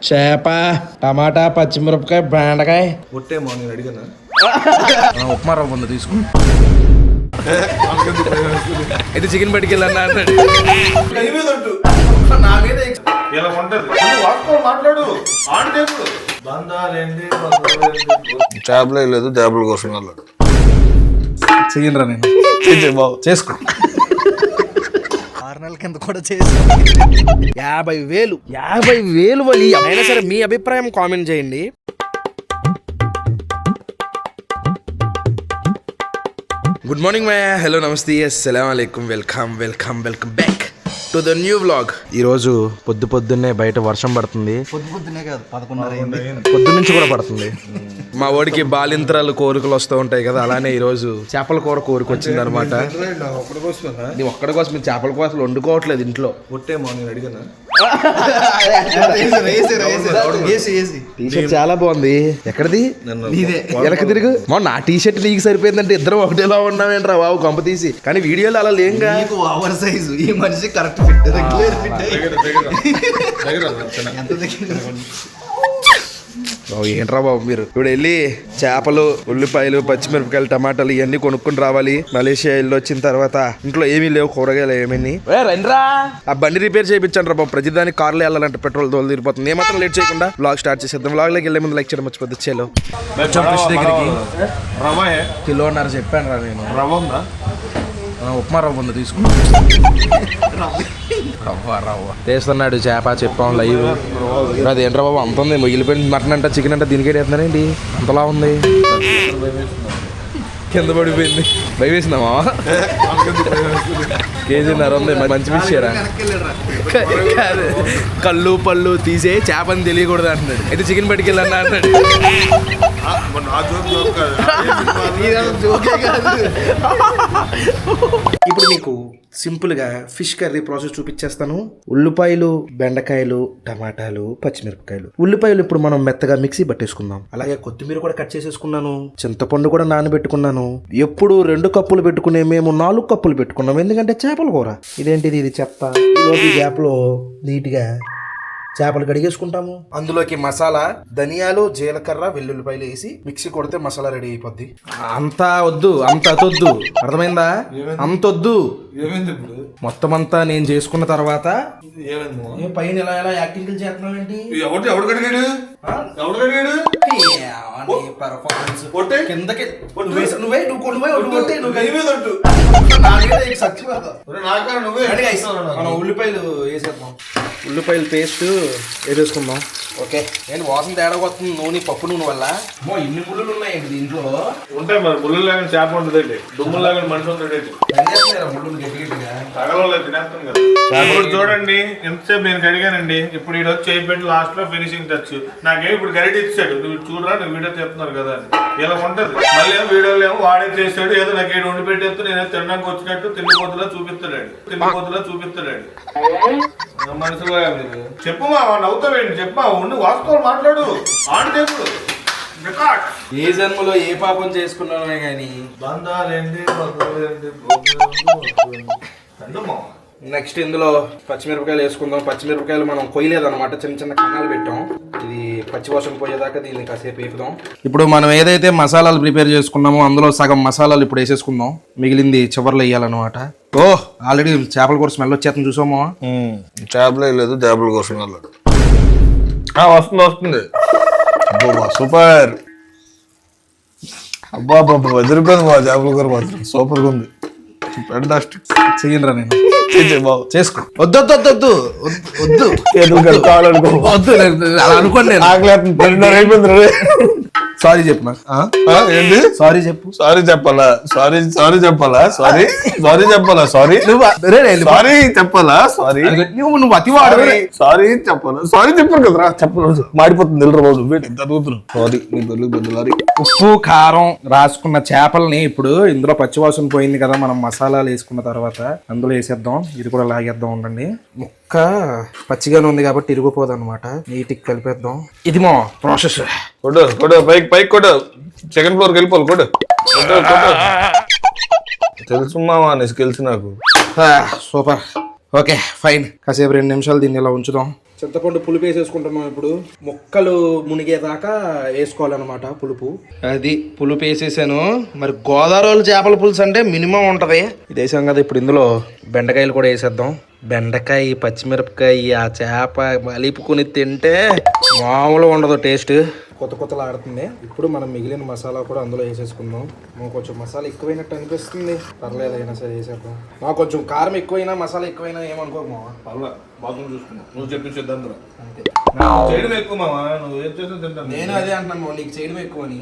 చేప, టమాటా, పచ్చిమిరపకాయ, బెండకాయ. ఒట్టే మార్నింగ్ అడిగానా? ఉప్మా రవ్వ ఉంది తీసుకో. అయితే చికెన్ పట్టుకెళ్ళన్నా అన్నాడు. ఇలా ఉంటది మాట్లాడు. చేపలే లేదు, చేపల కోసం వెళ్ళాడు. చెయ్యరా నేను బాబు చేసుకో. 6 నెలల కింద కూడా చేసి 50,000 వలి. అయినా సరే మీ అభిప్రాయం కామెంట్ చేయండి. గుడ్ మార్నింగ్ మై హలో నమస్తే అస్సలాము అలైకుం. Welcome back to the new vlog. ఈరోజు పొద్దున్నే బయట వర్షం పడుతుంది. పొద్దున్నే కాదు 11:30 పొద్దున్నుంచి కూడా పడుతుంది. మా వాడికి బాలింత్రాలు కోరికలు వస్తూ ఉంటాయి కదా, అలానే ఈరోజు చేపల కూర కోరిక వచ్చింది అనమాట. నీ ఒక్కడి కోసం మీరు చేపల కోసం వండుకోవట్లేదు ఇంట్లో. ఒట్టే మార్నింగ్ అడిగానా? టీషర్ట్ చాలా బాగుంది. ఎక్కడిది? వెనక్కి తిరుగు. నా టీషర్ట్ నీకు సరిపోయిందంటే ఇద్దరం ఒకటేలా ఉన్నామేంట్రా బాబు కొంప తీసి. కానీ వీడియోలో అలా లేంగా. ఓవర్ సైజు ఈ మనిషి కరెక్ట్ ఫిట్, రెగ్యులర్ ఫిట్. ఏంట్రా బాబు మీరు ఇప్పుడు వెళ్ళి చేపలు, ఉల్లిపాయలు, పచ్చిమిరపకాయలు, టమాటాలు ఇవన్నీ కొనుక్కొని రావాలి. మలేషియా వెళ్ళి వచ్చిన తర్వాత ఇంట్లో ఏమీ లేవు, కూరగాయలు ఏమీ. రండిరా, ఆ బండి రిపేర్ చేయించండి రా బాబు. ప్రతిదానికి కార్లో వెళ్ళాలంటే పెట్రోల్ తోలు తీరిపోతుంది. ఏమాత్రం లేట్ చేయకుండా వ్లాగ్ స్టార్ట్ చేసేద్దాం. వ్లాగ్లోకి వెళ్ళే ముందు లైక్ చేయడం మర్చిపోద్దు. చేలో ఫిష్ దగ్గరికి కిలోన్నర చెప్పాను రా నేను. రవ్వ ఉందా? ఉప్మా రవ్వ ఉంది తీసుకో. రవ్వ చేస్తున్నాడు చేప. చెప్పాం లైవ్. అదేంట్రా బాబు అంత ఉంది. మిగిలిపోయిన మటన్ అంట, చికెన్ అంట దీనికి వేస్తున్నారేంటి అంతలా ఉంది? కింద పడిపోయింది. భయం వేసిందామా? కేజీన్నర ఉంది. మంచి ఫిష్ చేయరా? కళ్ళు పళ్ళు తీసే చేపని తెలియకూడదు అంటున్నాడు. అయితే చికెన్ పట్టుకెళ్ళన్నా అన్నాడు. ఇప్పుడు మీకు సింపుల్గా ఫిష్ కర్రీ ప్రాసెస్ చూపించేస్తాను. ఉల్లిపాయలు, బెండకాయలు, టమాటాలు, పచ్చిమిరపకాయలు. ఉల్లిపాయలు ఇప్పుడు మనం మెత్తగా మిక్సీ పట్టేసుకుందాం. అలాగే కొత్తిమీర కూడా కట్ చేసేసుకున్నాను. చింతపండు కూడా నానబెట్టుకున్నాను. ఎప్పుడు 2 కప్పులు పెట్టుకునే మేము 4 కప్పులు పెట్టుకున్నాం, ఎందుకంటే చేపల కూర. ఇదేంటిది? ఇది చెత్త. ఈ గ్యాప్ లో నీట్గా చేపలు కడిగేసుకుంటాము. అందులోకి మసాలా, ధనియాలు, జీలకర్ర, వెల్లుల్లిపాయలు వేసి మిక్సీ కొడితే మసాలా రెడీ అయిపోద్ది. అంతా వద్దు, అంత అతొద్దు, అర్థమైందా? అంతొద్దు. మొత్తం అంతా నేను చేసుకున్న తర్వాత పైన ఇలా ఇలా యాక్టింగ్ చేస్తున్నావు ఏంటి? కిందకి మనం ఉల్లిపాయలు వేసేద్దాం. ఉల్లిపాయలు పేస్ట్ వేసేసుకుందాం. ఓకే. నేను వాసన తేడా వస్తుంది నూనె, పప్పు నూనె వల్ల. ఇన్ని ముళ్ళు ఉన్నాయండి దీంట్లో. ఉంటాయి మరి. ముళ్ళు లాగా చేప ఉంటుంది, దుమ్ము లాగా మనిషి ఉంటుంది. ముళ్ళు గట్టిగా తినేస్తాను కదా. చేపలు చూడండి ఎంతసేపు నేను కడిగానండి. ఇప్పుడు ఈ రోజు చేయబెట్టి లాస్ట్ లో ఫినిషింగ్ టచ్. నాకేం ఇప్పుడు గరిట ఇచ్చాడు, నువ్వు చూడరా నువ్వు వీడియో చెప్తున్నారు కదా అని. ఇలా ఉంటది. మళ్ళీ ఏమో వీడియోలో ఏమో వాడే చేస్తాడు, ఏదో నాకు ఏడు వండి పెట్టేస్తూ నేను తినడానికి వచ్చినట్టు తిండిపోతులా చూపిస్తాడు. మనసులో చెప్పు మా నవ్వుతావేంటి? చెప్పు మా ఉండి వాస్తవాలు మాట్లాడు. ఆడితే ఇప్పుడు ఏ జన్మలో ఏ పాపం చేసుకున్నానే గాని బంధాలేంటి. నెక్స్ట్ ఇందులో పచ్చిమిరపకాయలు వేసుకుందాం. పచ్చిమిరపకాయలు మనం కొయ్యలేదన్నమాట, చిన్న చిన్న కన్నాలు పెట్టాం. ఇది పచ్చివాసన పోయేదాకా దీన్ని కాసేపు వేపుదాం. ఇప్పుడు మనం ఏదైతే మసాలాలు ప్రిపేర్ చేసుకున్నామో అందులో సగం మసాలాలు ఇప్పుడు వేసేసుకుందాం. మిగిలింది చివర్లో వేయాలన్నమాట. ఆల్రెడీ చేపల కూర స్మెల్ వచ్చేస్తుంది చూసామో. చేపలే లేదు, చేపల కోసం వెళ్ళాడు. వస్తుంది. సూపర్. అబ్బా వదిలిపోయింది మా చేపల కూర మాత్రం సూపర్గా ఉంది. చెయ్యరా నేను బాబు చేసుకో. వద్దు అలా అనుకోండి. సారీ చెప్పు. ఏంటి సారీ చెప్పు. సారీ చెప్పాలా? సారీ చెప్పాలా? సారీ చెప్పాలా? నువ్వు అతివాడు. సారీ చెప్పాలా? సారీ చెప్పాను కదరా. చెప్పలేదు మాడిపోతుంది. సారీ నీ బదులు బదులారి. ఉప్పు కారం రాసుకున్న చేపల్ని ఇప్పుడు ఇందులో పచ్చివాసన పోయింది కదా, మనం మసాలాలు వేసుకున్న తర్వాత అందులో వేసేద్దాం. ఇది కూడా లాగేద్దాం. ఉండండి, ముక్క పచ్చిగానే ఉంది కాబట్టి ఇరిగిపోదు అనమాట. నీటికి కలిపేద్దాం. ఇది మా ప్రాసెస్. పైకి కొడు. సెకండ్ ఫ్లోర్కి వెళ్ళిపోవాలి. కొడు. తెలుసు మావా నీ స్కిల్స్ నాకు. సూపర్. Okay fine. కాసేపు 2 నిమిషాలు దీన్ని ఇలా ఉంచుదాం. చింతపండు పులుపు వేసేసుకుంటున్నాం ఇప్పుడు. ముక్కలు మునిగేదాకా వేసుకోవాలన్నమాట పులుపు. అది పులుపు వేసేసాను. మరి గోదావరి చేపల పులుసు అంటే మినిమం ఉంటుంది. ఇది వేసాం కదా, ఇప్పుడు ఇందులో బెండకాయలు కూడా వేసేద్దాం. బెండకాయ, పచ్చిమిరపకాయ, ఆ చేప మలిపుకుని తింటే మామూలుగా ఉండదు టేస్ట్. కొత్త కొత్తలు ఆడుతుంది. ఇప్పుడు మనం మిగిలిన మసాలా కూడా అందులో వేసేసుకుందాం. మాకు కొంచెం మసాలా ఎక్కువైనట్టు అనిపిస్తుంది. పర్లేదు, అయినా సరే వేసేద్దాం. మాకు కొంచెం కారం ఎక్కువైనా మసాలా ఎక్కువైనా ఏమనుకోకు మావా. బాత్రూమ్ చూసుకున్నావు, నువ్వు చెప్పిన సిద్ధాంతం అంతే. చేయడం ఎక్కువ మావా, నువ్వు ఏం చేసినా తింటాను. నేను అదే అంటున్నాను, నీకు చేయడం ఎక్కువ అని.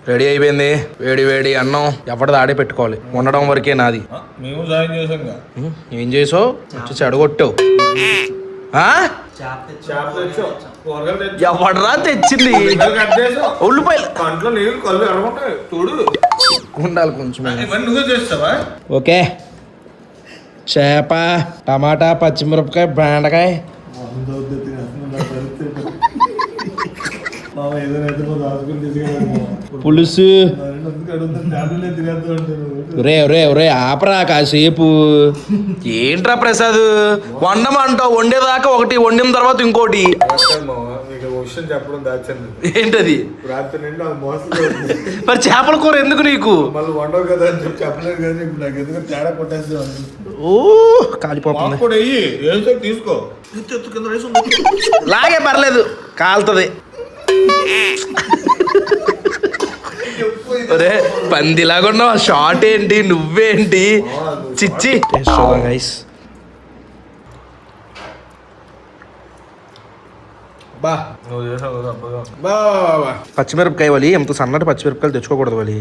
రెడీ అయిపోయింది. వేడి వేడి అన్నం ఎవరిది ఆడే పెట్టుకోవాలి. వండడం వరకే నాది. మేము సాయం చేసాంగా. ఏం చేసావు? వచ్చి చెడగొట్టావు. ఎవడరా తెచ్చింది ఉల్లిపాయలు? కంట్లో నీళ్ళు కళ్ళు ఎడగొట్టాయి చూడు. ఉండాలి కొంచెం. ఇవన్నీ నువ్వే చేస్తావా? ఓకే, చేప, టమాటా, పచ్చిమిరపకాయ, బెండకాయ, పులుసు. రే రే రే ఆపరా కాసేపు. ఏంట్రా ప్రసాద్, వండమంటావు, వండేదాకా ఒకటి, వండిన తర్వాత ఇంకోటి. విషయం చెప్పడం దాచాను. ఏంటది? రాత్రి నిండా మోసం. మరి చేపల కూర ఎందుకు నీకు? మళ్ళీ వండవు కదా అని చెప్పి చెప్పలేదు కానీ ఇప్పుడు నాకు ఎందుకు తేడా కొట్టేసి. ఓ కాలిపోతుంది. కూడా వెయ్యి ఏం తీసుకో. లాగే పర్లేదు, కాలుతుంది. అరే పందిలాగా ఉన్నావు. షార్ట్ ఏంటి, నువ్వేంటి, చిచ్చి. గైస్ బా పచ్చిమిరపకాయ వలి, ఎంత సన్నటి పచ్చిమిరపకాయలు తెచ్చుకోకూడదు వలి.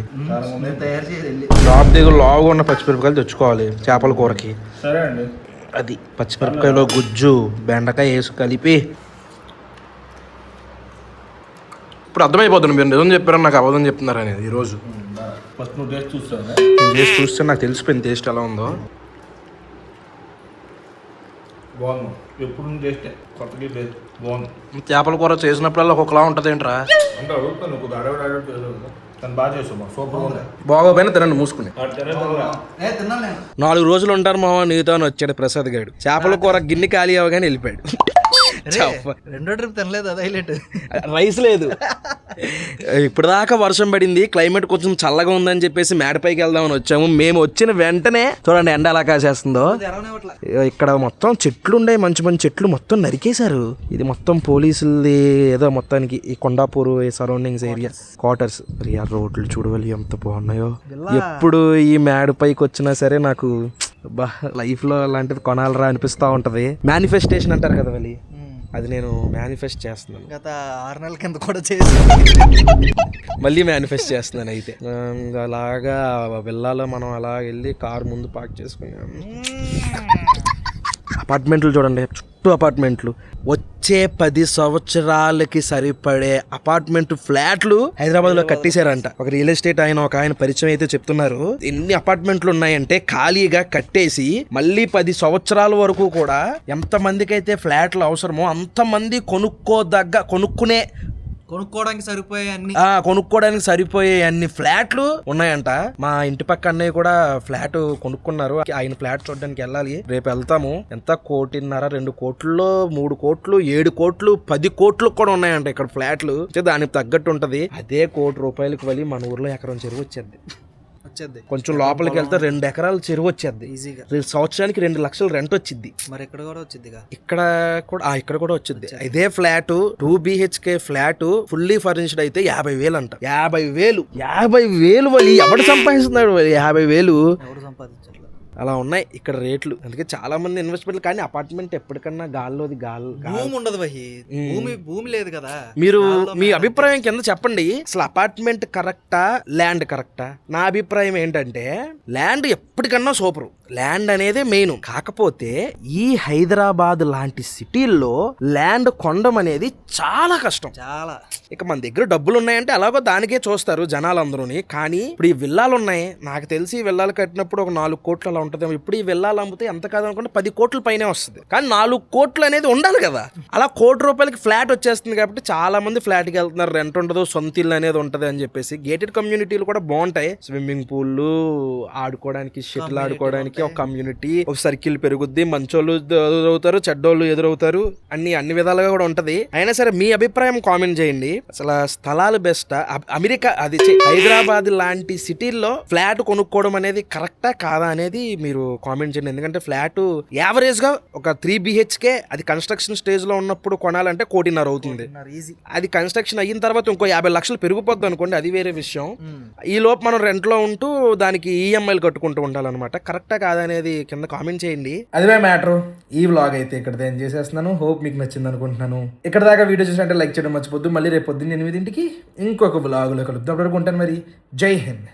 తయారు చేయాలి. లాబ్ దగ్గర లావుగా ఉన్న పచ్చిమిరపకాయలు తెచ్చుకోవాలి చేపల కూరకి. సరే అండి. అది పచ్చిమిరపకాయలో గుజ్జు, బెండకాయ వేసి కలిపి. ఇప్పుడు అర్థమైపోతుంది మీరు నిజం చెప్పారని నాకు అబద్ధం చెప్తున్నారు అనేది. ఈరోజు ఫస్ట్ నువ్వు టేస్ట్ చూస్తావు. నేను టేస్ట్ చూస్తే నాకు తెలిసిపోయింది టేస్ట్ ఎలా ఉందో. బాగుంది. ఎప్పుడు టేస్ట్ కొత్తగా టేస్ట్ బాగుంది. చేపల కూర చేసినప్పుడల్లా ఒక్కొక్కలా ఉంటుంది ఏంట్రా అంటే అడుగుతాను, నువ్వు అడగడు చేసావు. తను బాగా చేసావు, సూపర్ ఉంది. బాగోపోయినా తినండి మూసుకుని. తిన్నాను నేను. 4 రోజులు ఉంటారు మామ నీతో అని వచ్చాడు ప్రసాద్ గారు. చేపల కూర గిన్నె ఖాళీ అవగానే వెళ్ళిపోయాడు. రెండో ట్రిప్ తినలేదు, అది హైలైట్. రైస్ లేదు. ఇప్పుడు దాకా వర్షం పడింది, క్లైమేట్ కొంచెం చల్లగా ఉందని చెప్పేసి మేడపైకి వెళ్దామని వచ్చాము. మేము వచ్చిన వెంటనే చూడండి ఎండ ఎలా కాసేస్తుందో. ఇక్కడ మొత్తం చెట్లు ఉండే, మంచి మంచి చెట్లు మొత్తం నరికేశారు. ఇది మొత్తం పోలీసులది ఏదో మొత్తానికి. ఈ కొండాపూర్ సరౌండింగ్స్ ఏరియా క్వార్టర్స్. రోడ్లు చూడవాలి ఎంత బాగున్నాయో. ఎప్పుడు ఈ మేడపైకి వచ్చినా సరే నాకు లైఫ్ లో అలాంటిది కొనాలరా అనిపిస్తా ఉంటది. మేనిఫెస్టేషన్ అంటారు కదా వలి, అది నేను మేనిఫెస్ట్ చేస్తున్నాను. గత 6 నెలల కింద కూడా చేసి మళ్ళీ మేనిఫెస్ట్ చేస్తున్నాను. అయితే అలాగా వెళ్ళాలో మనం అలా వెళ్ళి కారు ముందు పార్క్ చేసుకున్నాం. అపార్ట్మెంట్లు చూడండి, చుట్టూ అపార్ట్మెంట్లు. వచ్చే 10 సంవత్సరాలకి సరిపడే అపార్ట్మెంట్ ఫ్లాట్లు హైదరాబాద్ లో కట్టేశారంట. ఒక రియల్ ఎస్టేట్ ఒక ఆయన పరిచయం అయితే చెప్తున్నారు. ఎన్ని అపార్ట్మెంట్లు ఉన్నాయంటే ఖాళీగా కట్టేసి మళ్ళీ 10 సంవత్సరాల వరకు కూడా ఎంత మందికి అయితే ఫ్లాట్లు అవసరమో అంతమంది కొనుక్కోవడానికి సరిపోయే అన్ని ఫ్లాట్లు ఉన్నాయంట. మా ఇంటి పక్క అన్నయ్య కూడా ఫ్లాట్ కొనుక్కున్నారు. ఆయన ఫ్లాట్ చూడడానికి వెళ్ళాలి, రేపు వెళ్తాము. ఎంత 1.5 2 కోట్లు 3 కోట్లు 7 కోట్లు 10 కోట్లు కూడా ఉన్నాయంట ఇక్కడ ఫ్లాట్లు. దానికి తగ్గట్టు ఉంటది. అదే ₹1 వలి మన ఊర్లో ఎకరం చెరువు వచ్చేది. కొంచెం లోపలికి వెళ్తే 2 ఎకరాల చెరువు వచ్చేది ఈజీగా. సంవత్సరానికి 2 లక్షలు రెంట్ వచ్చింది. మరి ఇక్కడ కూడా వచ్చింది, ఇక్కడ కూడా వచ్చింది. ఇదే flat 2 BHK flat fully furnished అయితే 50,000 అంట. 50,000 వలి ఎవడు సంపాదిస్తున్నాడు? 50,000 ఎవడు సంపాదించారు? అలా ఉన్నాయి ఇక్కడ రేట్లు. అందుకే చాలా మంది ఇన్వెస్ట్మెంట్లు. కానీ అపార్ట్మెంట్ ఎప్పటికన్నా గాల్లోది భూమి ఉండదు. భూమి లేదు కదా. మీరు మీ అభిప్రాయం కింద చెప్పండి. అసలు అపార్ట్మెంట్ కరెక్టా, ల్యాండ్ కరెక్టా? నా అభిప్రాయం ఏంటంటే ల్యాండ్ ఎప్పటికన్నా సూపర్. ల్యాండ్ అనేది మెయిన్. కాకపోతే ఈ హైదరాబాద్ లాంటి సిటీల్లో ల్యాండ్ కొనడం అనేది చాలా కష్టం. చాలా. ఇక మన దగ్గర డబ్బులు ఉన్నాయంటే అలాగో దానికే చూస్తారు జనాలందరూని. కానీ ఇప్పుడు ఈ విల్లాలు ఉన్నాయి. నాకు తెలిసి ఈ విల్లాలు కట్టినప్పుడు ఒక 4 కోట్లు అలా ఉంటుందేమో. ఇప్పుడు ఈ విల్లాలు అమ్మితే ఎంత కాదనుకుంటే 10 కోట్ల పైనే వస్తుంది. కానీ 4 కోట్లు అనేది ఉండాలి కదా. అలా ₹1,00,00,000 ఫ్లాట్ వచ్చేస్తుంది కాబట్టి చాలా మంది ఫ్లాట్కి వెళ్తున్నారు. రెంట్ ఉండదు, సొంత ఇల్లు అనేది ఉంటుంది అని చెప్పేసి. గేటెడ్ కమ్యూనిటీలు కూడా బాగుంటాయి. స్విమ్మింగ్ పూల్, ఆడుకోవడానికి, షటిల్ ఆడుకోవడానికి ఒక కమ్యూనిటీ, ఒక సర్కిల్ పెరుగుద్ది. మంచోళ్ళు ఎదురవుతారు, చెడ్డోళ్ళు ఎదురవుతారు, అన్ని విధాలుగా కూడా ఉంటది. అయినా సరే మీ అభిప్రాయం కామెంట్ చేయండి. అసలు స్థలాలు బెస్ట్, అమెరికా అది హైదరాబాద్ లాంటి సిటీల్లో ఫ్లాట్ కొనుక్కోవడం అనేది కరెక్టా కాదా అనేది మీరు కామెంట్ చేయండి. ఎందుకంటే ఫ్లాట్ యావరేజ్ గా ఒక 3 BHK అది కన్స్ట్రక్షన్ స్టేజ్ లో ఉన్నప్పుడు కొనాలంటే 1,50,00,000 అవుతుంది. ఈజీ. అది కన్స్ట్రక్షన్ అయిన తర్వాత ఇంకో 50 లక్షలు పెరిగిపోద్ది అనుకోండి, అది వేరే విషయం. ఈ లోపు మనం రెంట్ లో ఉంటూ దానికి ఈఎంఐలు కట్టుకుంటూ ఉండాలన్నమాట. కరెక్టా కాదా అనేది కింద కామెంట్ చేయండి. అదే మ్యాటర్. ఈ వ్లాగ్ అయితే ఇక్కడ ఏం చేసేస్తున్నాను. హోప్ మీకు నచ్చింది అనుకుంటున్నాను. ఇక్కడ దాకా వీడియో చూసినట్టే లైక్ చేయడం మర్చిపోద్దు. మళ్ళీ రేపు పొద్దున్న 8 ఇంకొక వ్లాగ్ లో కలుద్దాం. అప్పటివరకు ఉంటాను మరి. జై హింద్.